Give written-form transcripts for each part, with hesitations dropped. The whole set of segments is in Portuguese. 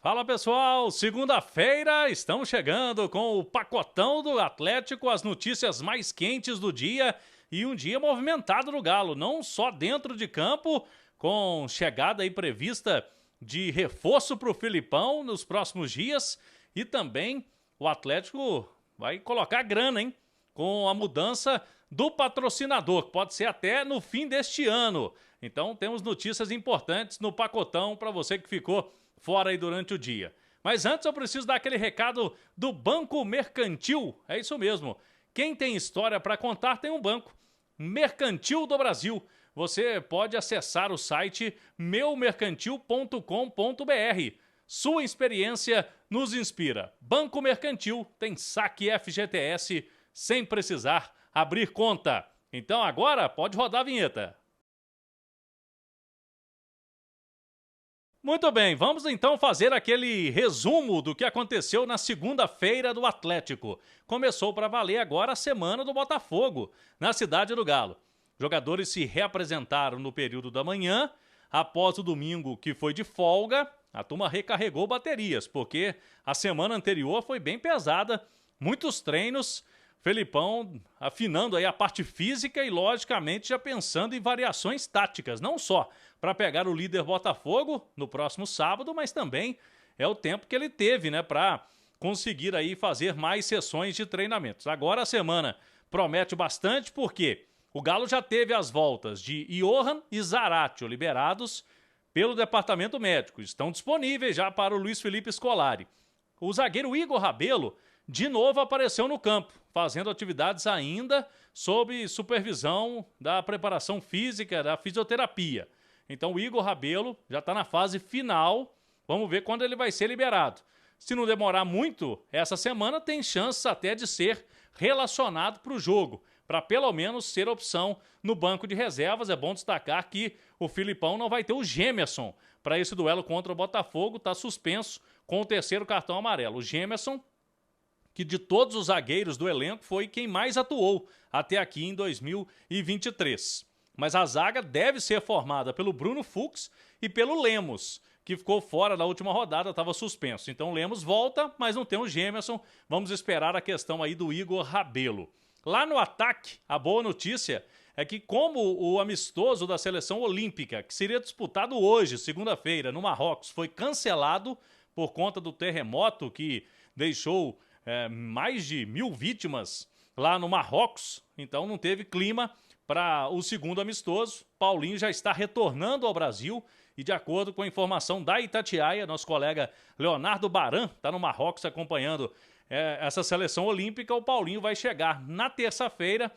Fala pessoal, segunda-feira estamos chegando com o pacotão do Atlético, as notícias mais quentes do dia e um dia movimentado no Galo, não só dentro de campo, com chegada aí prevista de reforço para o Filipão nos próximos dias e também o Atlético vai colocar grana, hein? Com a mudança do patrocinador, que pode ser até no fim deste ano. Então temos notícias importantes no pacotão para você que ficou fora aí durante o dia. Mas antes eu preciso dar aquele recado do Banco Mercantil. É isso mesmo. Quem tem história para contar tem um banco. Mercantil do Brasil. Você pode acessar o site meumercantil.com.br. Sua experiência nos inspira. Banco Mercantil tem saque FGTS sem precisar abrir conta. Então agora pode rodar a vinheta. Muito bem, vamos então fazer aquele resumo do que aconteceu na segunda-feira do Atlético. Começou para valer agora a semana do Botafogo, na Cidade do Galo. Jogadores se reapresentaram no período da manhã, após o domingo que foi de folga, a turma recarregou baterias, porque a semana anterior foi bem pesada, muitos treinos, Felipão afinando aí a parte física e logicamente já pensando em variações táticas, não só para pegar o líder Botafogo no próximo sábado, mas também é o tempo que ele teve, né, para conseguir aí fazer mais sessões de treinamentos. Agora a semana promete bastante porque o Galo já teve as voltas de Johan e Zaratio liberados pelo departamento médico, estão disponíveis já para o Luiz Felipe Scolari. O zagueiro Igor Rabelo de novo apareceu no campo, fazendo atividades ainda sob supervisão da preparação física, da fisioterapia. Então o Igor Rabelo já está na fase final, vamos ver quando ele vai ser liberado. Se não demorar muito, essa semana tem chances até de ser relacionado para o jogo, para pelo menos ser opção no banco de reservas. É bom destacar que o Filipão não vai ter o Gemerson para esse duelo contra o Botafogo, está suspenso com o terceiro cartão amarelo. O Gemerson, que de todos os zagueiros do elenco foi quem mais atuou até aqui em 2023. Mas a zaga deve ser formada pelo Bruno Fux e pelo Lemos, que ficou fora da última rodada, estava suspenso. Então o Lemos volta, mas não tem o Gemerson. Vamos esperar a questão aí do Igor Rabelo. Lá no ataque, a boa notícia é que como o amistoso da seleção olímpica, que seria disputado hoje, segunda-feira, no Marrocos, foi cancelado por conta do terremoto que deixou mais de 1.000 vítimas lá no Marrocos, então não teve clima para o segundo amistoso. Paulinho já está retornando ao Brasil e, de acordo com a informação da Itatiaia, nosso colega Leonardo Baran está no Marrocos acompanhando essa seleção olímpica. O Paulinho vai chegar na terça-feira,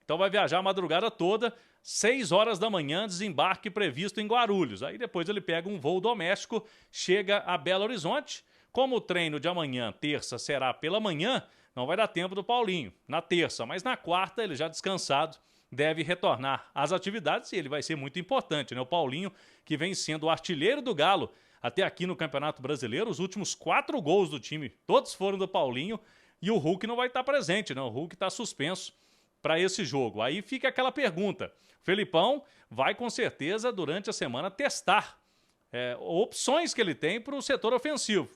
então vai viajar a madrugada toda, 6 horas da manhã, desembarque previsto em Guarulhos. Aí depois ele pega um voo doméstico, chega a Belo Horizonte. Como o treino de amanhã, terça, será pela manhã, não vai dar tempo do Paulinho na terça, mas na quarta ele já descansado deve retornar às atividades e ele vai ser muito importante, né? O Paulinho, que vem sendo o artilheiro do Galo até aqui no Campeonato Brasileiro, os últimos 4 gols do time, todos foram do Paulinho e o Hulk não vai estar presente, né? O Hulk está suspenso para esse jogo. Aí fica aquela pergunta, o Felipão vai com certeza durante a semana testar opções que ele tem para o setor ofensivo.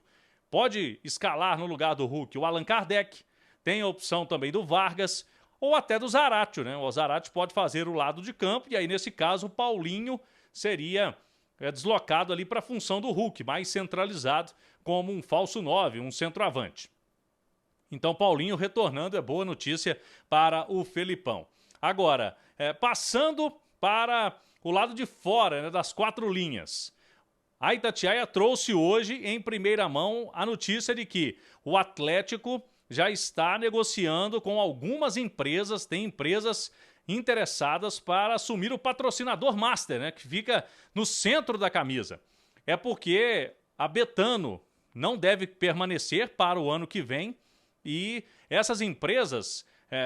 Pode escalar no lugar do Hulk o Allan Kardec, tem a opção também do Vargas ou até do Zaratio, né? O Zaratio pode fazer o lado de campo e aí nesse caso o Paulinho seria deslocado ali para a função do Hulk, mais centralizado como um falso 9, um centroavante. Então Paulinho retornando é boa notícia para o Felipão. Agora, passando para o lado de fora, né, das 4 linhas. A Itatiaia trouxe hoje, em primeira mão, a notícia de que o Atlético já está negociando com algumas empresas, tem empresas interessadas para assumir o patrocinador master, né, que fica no centro da camisa. É porque a Betano não deve permanecer para o ano que vem e essas empresas,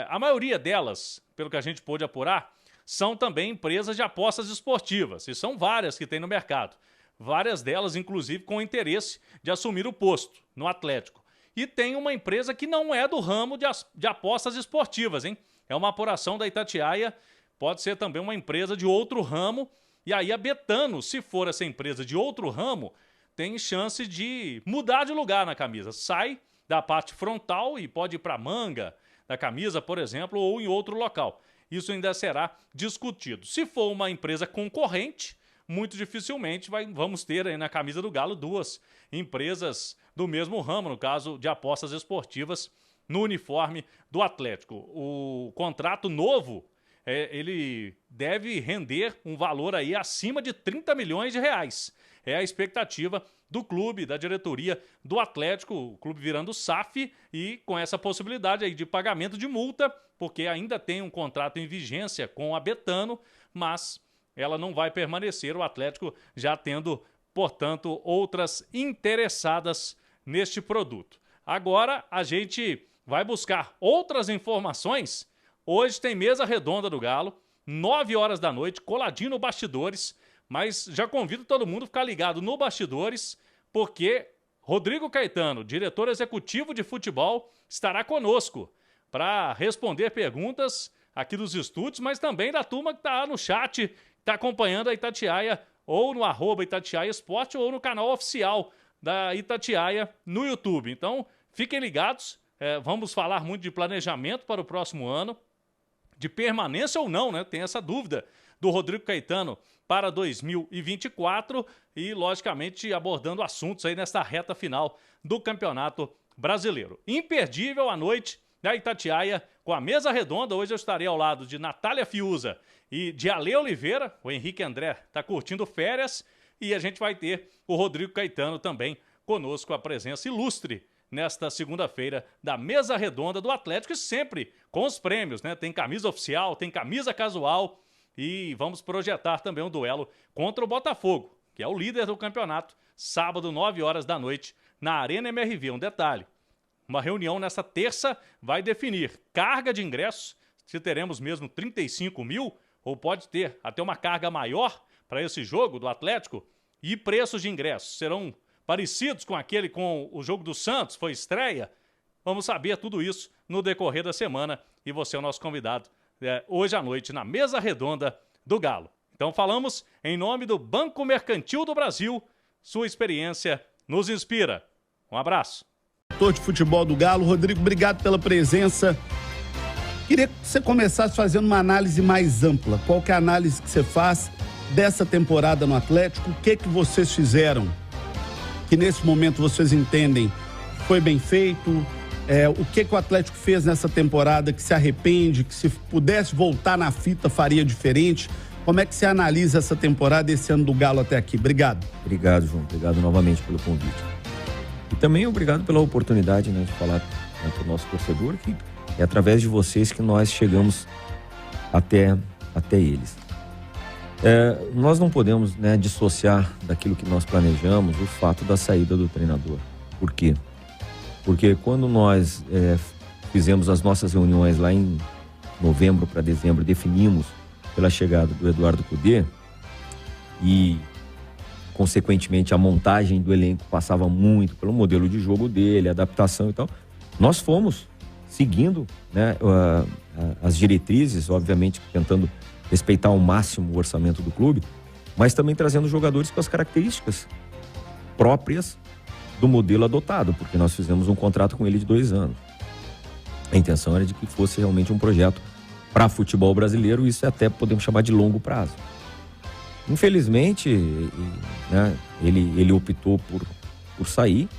a maioria delas, pelo que a gente pôde apurar, são também empresas de apostas esportivas e são várias que tem no mercado. Várias delas, inclusive, com interesse de assumir o posto no Atlético. E tem uma empresa que não é do ramo de apostas esportivas, hein? É uma apuração da Itatiaia, pode ser também uma empresa de outro ramo. E aí a Betano, se for essa empresa de outro ramo, tem chance de mudar de lugar na camisa. Sai da parte frontal e pode ir para a manga da camisa, por exemplo, ou em outro local. Isso ainda será discutido. Se for uma empresa concorrente, muito dificilmente vamos ter aí na camisa do Galo 2 empresas do mesmo ramo, no caso de apostas esportivas, no uniforme do Atlético. O contrato novo, ele deve render um valor aí acima de 30 milhões de reais. É a expectativa do clube, da diretoria do Atlético, o clube virando SAF e com essa possibilidade aí de pagamento de multa, porque ainda tem um contrato em vigência com a Betano, mas ela não vai permanecer, o Atlético já tendo, portanto, outras interessadas neste produto. Agora a gente vai buscar outras informações. Hoje tem mesa redonda do Galo, 9 horas da noite, coladinho no Bastidores, mas já convido todo mundo a ficar ligado no Bastidores, porque Rodrigo Caetano, diretor executivo de futebol, estará conosco para responder perguntas aqui dos estúdios, mas também da turma que está no chat, está acompanhando a Itatiaia, ou no @Itatiaia Esporte, ou no canal oficial da Itatiaia no YouTube. Então, fiquem ligados, vamos falar muito de planejamento para o próximo ano, de permanência ou não, né? Tem essa dúvida do Rodrigo Caetano para 2024 e, logicamente, abordando assuntos aí nesta reta final do Campeonato Brasileiro. Imperdível a noite da Itatiaia com a mesa redonda. Hoje eu estarei ao lado de Natália Fiuza e de Ale Oliveira. O Henrique André está curtindo férias e a gente vai ter o Rodrigo Caetano também conosco, a presença ilustre nesta segunda-feira da mesa redonda do Atlético, e sempre com os prêmios, né? Tem camisa oficial, tem camisa casual e vamos projetar também um duelo contra o Botafogo, que é o líder do campeonato, sábado, 9 horas da noite, na Arena MRV. Um detalhe, uma reunião nessa terça vai definir carga de ingressos, se teremos mesmo 35 mil, ou pode ter até uma carga maior para esse jogo do Atlético, e preços de ingressos serão parecidos com aquele com o jogo do Santos, foi estreia. Vamos saber tudo isso no decorrer da semana e você é o nosso convidado hoje à noite na mesa redonda do Galo. Então falamos em nome do Banco Mercantil do Brasil, sua experiência nos inspira. Um abraço. De futebol do Galo, Rodrigo, obrigado pela presença. Queria que você começasse fazendo uma análise mais ampla. Qual que é a análise que você faz dessa temporada no Atlético? O que vocês fizeram que nesse momento vocês entendem foi bem feito? O que o Atlético fez nessa temporada que se arrepende, que se pudesse voltar na fita faria diferente? Como é que você analisa essa temporada, esse ano do Galo até aqui? Obrigado. Obrigado, João. Obrigado novamente pelo convite. E também obrigado pela oportunidade, né, de falar para o nosso torcedor, que é através de vocês que nós chegamos até eles. Nós não podemos, né, dissociar daquilo que nós planejamos o fato da saída do treinador. Por quê? Porque quando nós fizemos as nossas reuniões lá em novembro para dezembro, definimos pela chegada do Eduardo Cudê e, consequentemente, a montagem do elenco passava muito pelo modelo de jogo dele, adaptação e tal, nós fomos seguindo, né, as diretrizes, obviamente tentando respeitar ao máximo o orçamento do clube, mas também trazendo jogadores com as características próprias do modelo adotado, porque nós fizemos um contrato com ele de 2 anos. A intenção era de que fosse realmente um projeto para futebol brasileiro, isso até podemos chamar de longo prazo. Infelizmente, né, ele optou por sair.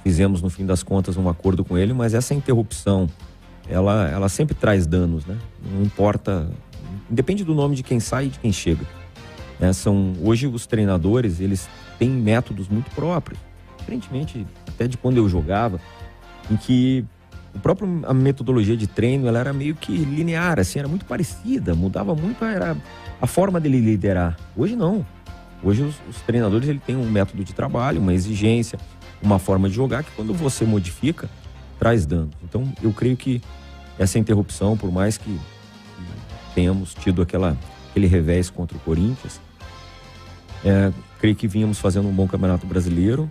Fizemos, no fim das contas, um acordo com ele, mas essa interrupção, ela sempre traz danos, né? Não importa, depende do nome de quem sai e de quem chega. Hoje os treinadores, eles têm métodos muito próprios, diferentemente até de quando eu jogava, em que a metodologia de treino, ela era meio que linear, assim, era muito parecida, mudava muito, era a forma dele liderar. Hoje não. Hoje os treinadores, ele tem um método de trabalho, uma exigência, uma forma de jogar que, quando você modifica, traz danos. Então, eu creio que essa interrupção, por mais que tenhamos tido aquele revés contra o Corinthians, creio que vínhamos fazendo um bom Campeonato Brasileiro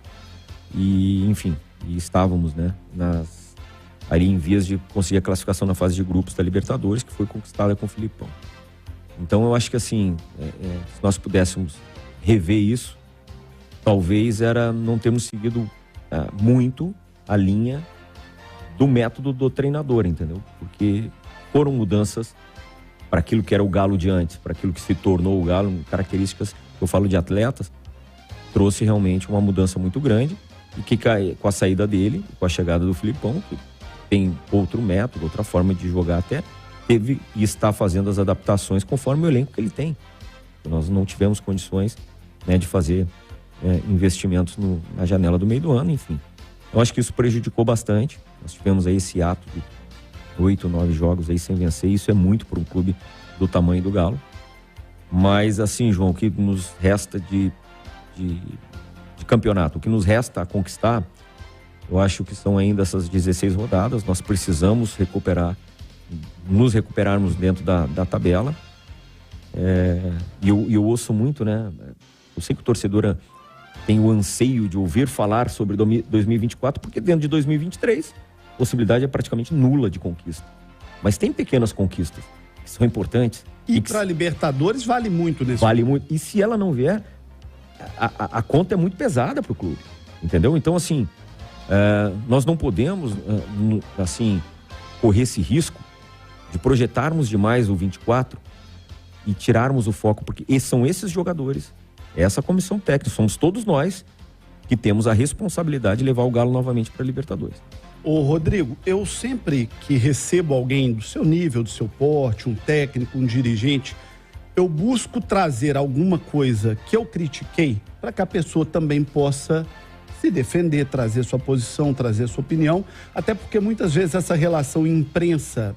e, enfim, estávamos, né, ali em vias de conseguir a classificação na fase de grupos da Libertadores, que foi conquistada com o Filipão. Então, eu acho que, assim, se nós pudéssemos rever isso, talvez era não termos seguido muito a linha do método do treinador, entendeu? Porque foram mudanças para aquilo que era o Galo de antes, para aquilo que se tornou o Galo, características que eu falo de atletas, trouxe realmente uma mudança muito grande e que com a saída dele, com a chegada do Filipão, que tem outro método, outra forma de jogar até, teve e está fazendo as adaptações conforme o elenco que ele tem. Nós não tivemos condições, né, de fazer investimentos na janela do meio do ano, enfim. Eu acho que isso prejudicou bastante. Nós tivemos aí esse ato de 8, 9 jogos aí sem vencer. Isso é muito para um clube do tamanho do Galo. Mas assim, João, o que nos resta de campeonato, o que nos resta a conquistar, eu acho que são ainda essas 16 rodadas. Nós precisamos nos recuperarmos dentro da tabela. E eu ouço muito, né? Eu sei que o torcedor tem o anseio de ouvir falar sobre 2024, porque dentro de 2023 a possibilidade é praticamente nula de conquista. Mas tem pequenas conquistas que são importantes. E para Libertadores vale muito nesse Vale muito. E se ela não vier, a conta é muito pesada para o clube, entendeu? Então, assim, nós não podemos, assim, correr esse risco de projetarmos demais o 24 e tirarmos o foco, porque são esses jogadores, essa comissão técnica, somos todos nós que temos a responsabilidade de levar o Galo novamente para a Libertadores. Ô Rodrigo, eu sempre que recebo alguém do seu nível, do seu porte, um técnico, um dirigente, eu busco trazer alguma coisa que eu critiquei para que a pessoa também possa se defender, trazer sua posição, trazer sua opinião, até porque muitas vezes essa relação imprensa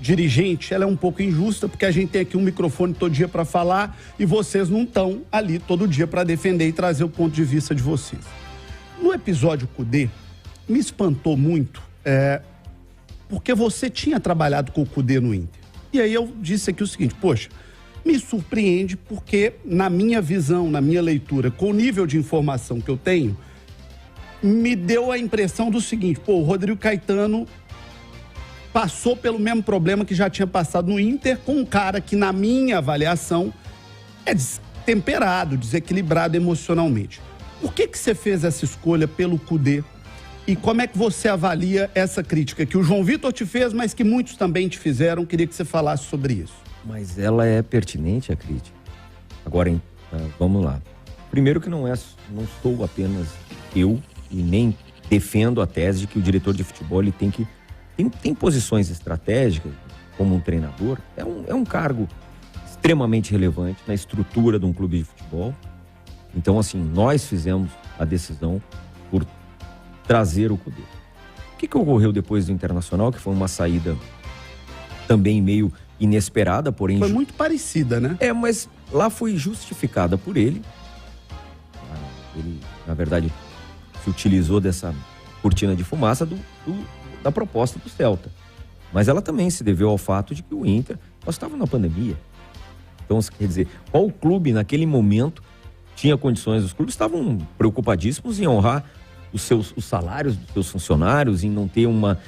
dirigente, ela é um pouco injusta, porque a gente tem aqui um microfone todo dia para falar e vocês não estão ali todo dia para defender e trazer o ponto de vista de vocês. No episódio Cudê, me espantou muito, porque você tinha trabalhado com o Cudê no Inter. E aí eu disse aqui o seguinte, poxa, me surpreende porque na minha visão, na minha leitura, com o nível de informação que eu tenho, me deu a impressão do seguinte, o Rodrigo Caetano passou pelo mesmo problema que já tinha passado no Inter com um cara que, na minha avaliação, é destemperado, desequilibrado emocionalmente. Por que você fez essa escolha pelo Cudê? E como é que você avalia essa crítica que o João Vitor te fez, mas que muitos também te fizeram? Queria que você falasse sobre isso. Mas ela é pertinente, a crítica. Agora, vamos lá. Primeiro que não sou apenas eu e nem defendo a tese de que o diretor de futebol ele tem posições estratégicas como um treinador. É um cargo extremamente relevante na estrutura de um clube de futebol. Então, assim, nós fizemos a decisão por trazer o Cudê. O que ocorreu depois do Internacional, que foi uma saída também meio inesperada, porém... Foi muito parecida, né? Mas lá foi justificada por ele. Ele, na verdade, se utilizou dessa cortina de fumaça da proposta do Celta. Mas ela também se deveu ao fato de que o Inter, nós estávamos na pandemia. Então, quer dizer, qual clube naquele momento tinha condições? Os clubes estavam preocupadíssimos em honrar os salários dos seus funcionários, em não ter uma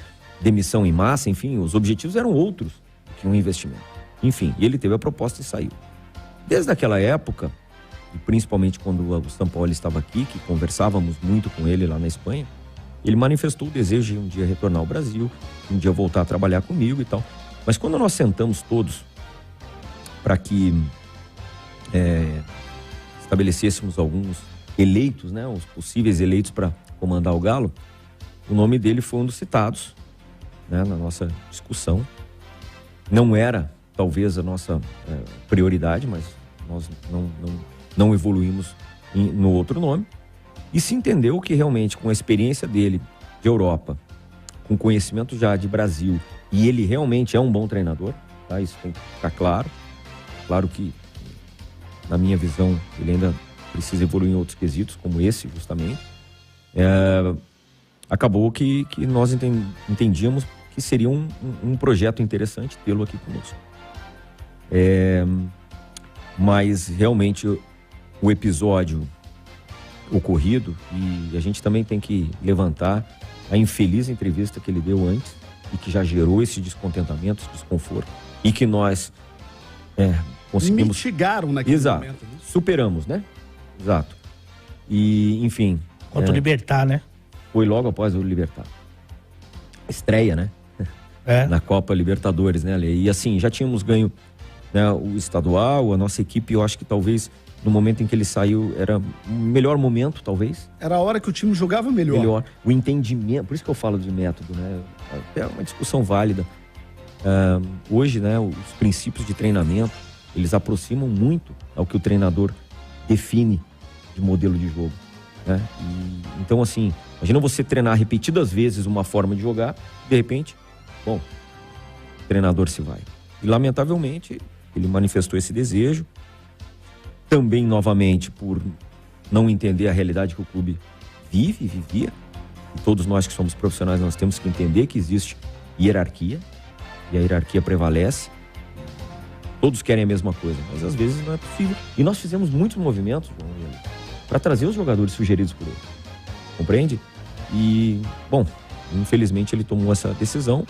demissão em massa, enfim, os objetivos eram outros do que um investimento. Enfim, e ele teve a proposta e saiu. Desde aquela época, e principalmente quando o São Paulo estava aqui, que conversávamos muito com ele lá na Espanha, ele manifestou o desejo de um dia retornar ao Brasil, um dia voltar a trabalhar comigo e tal. Mas quando nós sentamos todos para que estabelecêssemos alguns eleitos, né, os possíveis eleitos para comandar o Galo, o nome dele foi um dos citados, né, na nossa discussão. Não era, talvez, a nossa prioridade, mas nós não evoluímos no outro nome. E se entendeu que realmente, com a experiência dele de Europa, com conhecimento já de Brasil, e ele realmente é um bom treinador, tá? Isso tem que ficar claro. Claro que, na minha visão, ele ainda precisa evoluir em outros quesitos, como esse, justamente. Acabou que nós entendíamos que seria um projeto interessante tê-lo aqui conosco. Mas, realmente, o episódio ocorrido, e a gente também tem que levantar a infeliz entrevista que ele deu antes e que já gerou esse descontentamento, esse desconforto, e que nós conseguimos... Mitigaram naquele momento. Superamos, né? Exato. E, enfim... Contra o Libertad, né? Foi logo após o Libertad. Estreia, né? Na Copa Libertadores, né, Ale? E assim, já tínhamos ganho, né, o estadual, a nossa equipe, eu acho que talvez no momento em que ele saiu era o melhor momento, talvez. Era a hora que o time jogava melhor. O entendimento, por isso que eu falo de método, né? É uma discussão válida. Hoje, né, os princípios de treinamento, eles aproximam muito ao que o treinador define de modelo de jogo, né? Então, assim, imagina você treinar repetidas vezes uma forma de jogar, de repente, bom, o treinador se vai. E, lamentavelmente, ele manifestou esse desejo, também, novamente, por não entender a realidade que o clube vivia. E todos nós que somos profissionais, nós temos que entender que existe hierarquia, e a hierarquia prevalece. Todos querem a mesma coisa, mas às vezes não é possível. E nós fizemos muitos movimentos, para trazer os jogadores sugeridos por ele. Compreende? E, bom, infelizmente ele tomou essa decisão,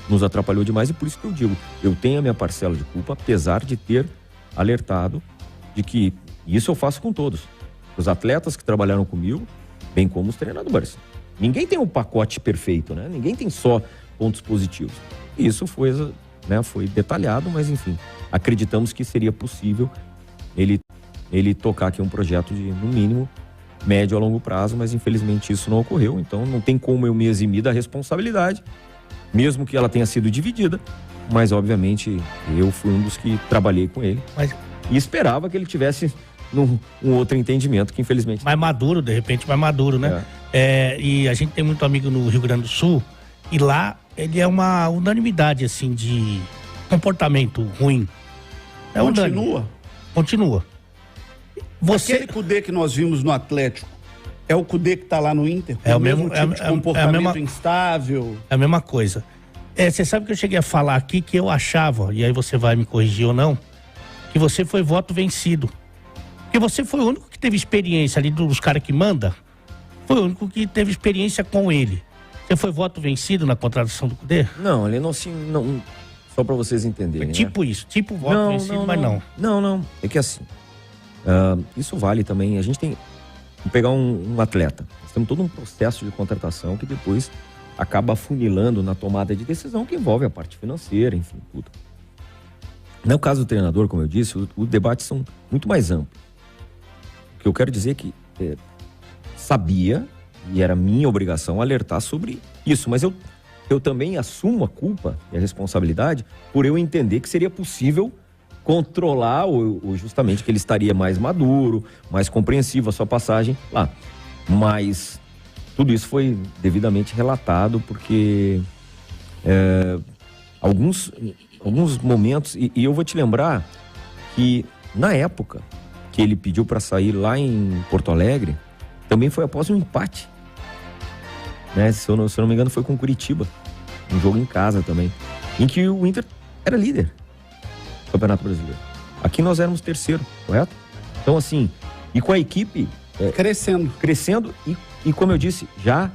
nos atrapalhou demais, e por isso que eu digo, eu tenho a minha parcela de culpa, apesar de ter alertado de que isso eu faço com todos. Os atletas que trabalharam comigo, bem como os treinadores. Ninguém tem um pacote perfeito, né? Ninguém tem só pontos positivos. E isso foi, né, foi detalhado, mas enfim, acreditamos que seria possível ele tocar aqui um projeto de, no mínimo, médio a longo prazo, mas infelizmente isso não ocorreu, então não tem como eu me eximir da responsabilidade, mesmo que ela tenha sido dividida, mas obviamente eu fui um dos que trabalhei com ele. E esperava que ele tivesse um outro entendimento, que infelizmente... Mais maduro, de repente, mais maduro, né? E a gente tem muito amigo no Rio Grande do Sul, e lá ele é uma unanimidade, assim, de comportamento ruim. Continua. Aquele Cudê que nós vimos no Atlético, é o Cudê que tá lá no Inter? É o mesmo tipo de comportamento instável? É a mesma coisa. Você sabe que eu cheguei a falar aqui que eu achava, e aí você vai me corrigir ou não, que você foi voto vencido. Porque você foi o único que teve experiência ali dos caras que manda, foi o único que teve experiência com ele. Você foi voto vencido na contratação do Cudê? Não, ele não só para vocês entenderem. Tipo, né? Isso, tipo voto vencido, mas não. Não. É que assim, isso vale também, a gente tem que pegar um atleta. Nós temos todo um processo de contratação que depois acaba afunilando na tomada de decisão que envolve a parte financeira, enfim, tudo. No caso do treinador, como eu disse, os debates são muito mais amplos. O que eu quero dizer é que sabia, e era minha obrigação, alertar sobre isso, mas eu também assumo a culpa e a responsabilidade por eu entender que seria possível controlar, ou justamente que ele estaria mais maduro, mais compreensivo a sua passagem lá. Mas tudo isso foi devidamente relatado, porque alguns momentos, e eu vou te lembrar que na época que ele pediu para sair lá em Porto Alegre, também foi após um empate, né? Se eu não me engano, foi com o Curitiba, um jogo em casa também, em que o Inter era líder do Campeonato Brasileiro. Aqui nós éramos terceiro, correto? Então, assim, e com a equipe crescendo e como eu disse, já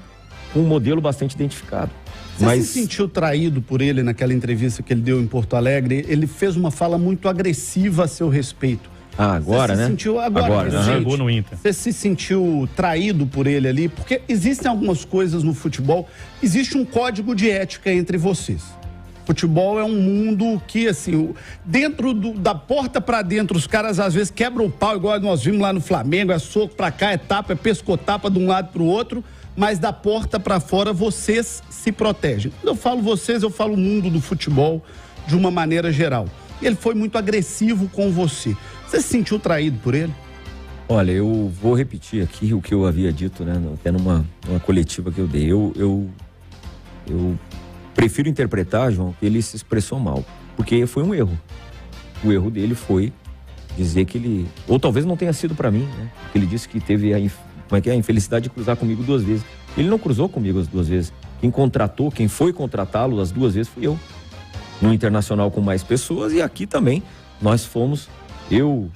com um modelo bastante identificado. Você se sentiu traído por ele naquela entrevista que ele deu em Porto Alegre? Ele fez uma fala muito agressiva a seu respeito. Agora, né? Agora, jogou no Inter. Você se sentiu traído por ele ali? Porque existem algumas coisas no futebol, existe um código de ética entre vocês. Futebol é um mundo que, assim, dentro da porta pra dentro, os caras às vezes quebram o pau, igual nós vimos lá no Flamengo, é soco pra cá, é tapa, é pescotapa de um lado pro outro, mas da porta pra fora vocês se protegem. Quando eu falo vocês, eu falo o mundo do futebol de uma maneira geral. Ele foi muito agressivo com você. Você se sentiu traído por ele? Olha, eu vou repetir aqui o que eu havia dito, né? Até numa coletiva que eu dei. Eu prefiro interpretar, João, que ele se expressou mal, porque foi um erro. O erro dele foi dizer que ele... Ou talvez não tenha sido para mim, né? Porque ele disse que teve a infelicidade de cruzar comigo 2 vezes. Ele não cruzou comigo as 2 vezes. Quem foi contratá-lo as 2 vezes fui eu. No Internacional com mais pessoas, e aqui também nós fomos, eu,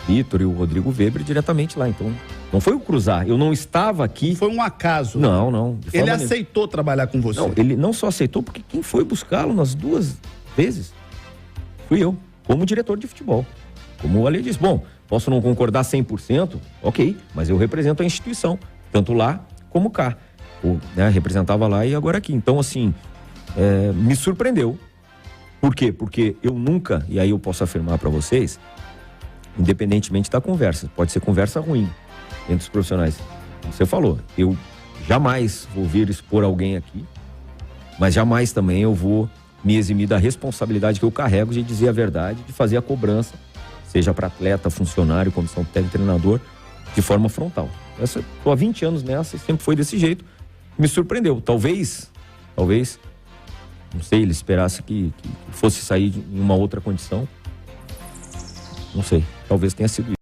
Vitor e o Rodrigo Weber, diretamente lá. Então, não foi o cruzar, eu não estava aqui. Foi um acaso. Não. Ele aceitou trabalhar com você? Não, ele não só aceitou, porque quem foi buscá-lo nas 2 vezes fui eu, como diretor de futebol. Como o Ale disse, bom, Posso não concordar 100%, ok, mas eu represento a instituição, tanto lá como cá. Representava lá e agora aqui. Então, assim, me surpreendeu. Por quê? Porque eu nunca, e aí eu posso afirmar para vocês, independentemente da conversa, pode ser conversa ruim entre os profissionais. Como você falou, eu jamais vou vir expor alguém aqui, mas jamais também eu vou me eximir da responsabilidade que eu carrego de dizer a verdade, de fazer a cobrança, seja para atleta, funcionário, comissão técnica, treinador, de forma frontal. Estou há 20 anos nessa e sempre foi desse jeito. Me surpreendeu. Talvez, não sei, ele esperasse que fosse sair em uma outra condição. Não sei, talvez tenha sido isso.